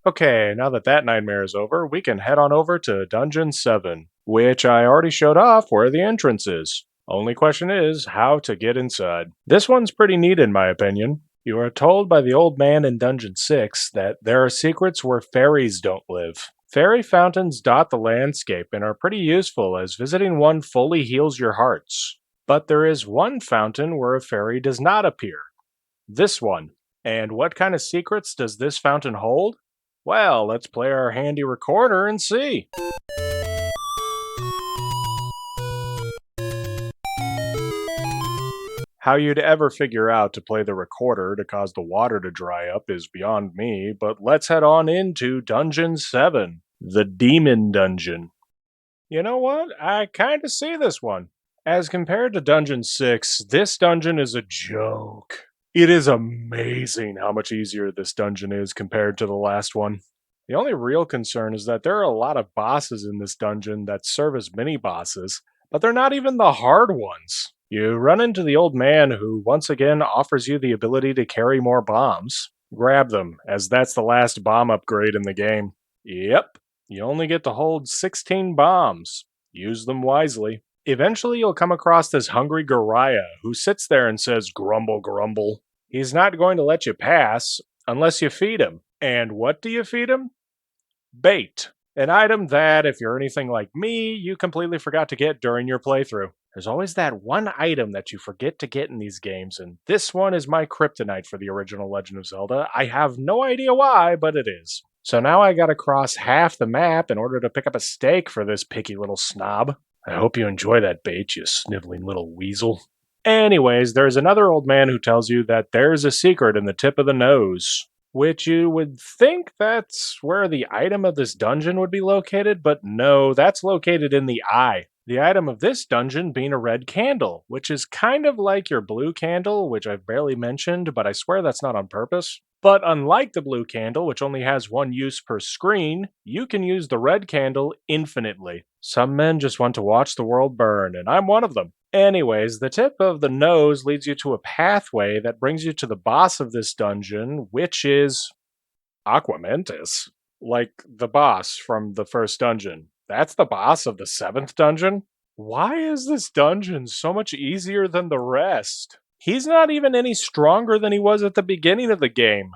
Okay, now that that nightmare is over, we can head on over to Dungeon 7, which I already showed off where the entrance is. Only question is how to get inside. This one's pretty neat in my opinion. You are told by the old man in Dungeon 6 that there are secrets where fairies don't live. Fairy fountains dot the landscape and are pretty useful as visiting one fully heals your hearts. But there is one fountain where a fairy does not appear. This one. And what kind of secrets does this fountain hold? Well, let's play our handy recorder and see. How you'd ever figure out to play the recorder to cause the water to dry up is beyond me, but let's head on into Dungeon 7, the Demon Dungeon. You know what? I kinda see this one. As compared to Dungeon 6, this dungeon is a joke. It is amazing how much easier this dungeon is compared to the last one. The only real concern is that there are a lot of bosses in this dungeon that serve as mini bosses, but they're not even the hard ones. You run into the old man who once again offers you the ability to carry more bombs. Grab them, as that's the last bomb upgrade in the game. Yep, you only get to hold 16 bombs. Use them wisely. Eventually, you'll come across this hungry Goriah who sits there and says, "Grumble, grumble." He's not going to let you pass unless you feed him. And what do you feed him? Bait. An item that, if you're anything like me, you completely forgot to get during your playthrough. There's always that one item that you forget to get in these games, and this one is my kryptonite for the original Legend of Zelda. I have no idea why, but it is. So now I gotta cross half the map in order to pick up a steak for this picky little snob. I hope you enjoy that bait, you sniveling little weasel. Anyways, there's another old man who tells you that there's a secret in the tip of the nose, which you would think that's where the item of this dungeon would be located, but no, that's located in the eye. The item of this dungeon being a red candle, which is kind of like your blue candle, which I've barely mentioned, but I swear that's not on purpose. But unlike the blue candle, which only has one use per screen, you can use the red candle infinitely. Some men just want to watch the world burn, and I'm one of them. Anyways, the tip of the nose leads you to a pathway that brings you to the boss of this dungeon, which is Aquamentus. Like the boss from the first dungeon. That's the boss of the seventh dungeon? Why is this dungeon so much easier than the rest? He's not even any stronger than he was at the beginning of the game.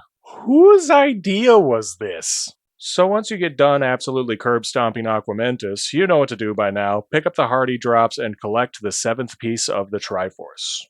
Whose idea was this? So once you get done absolutely curb stomping Aquamentus, you know what to do by now. Pick up the Hardy drops and collect the seventh piece of the Triforce.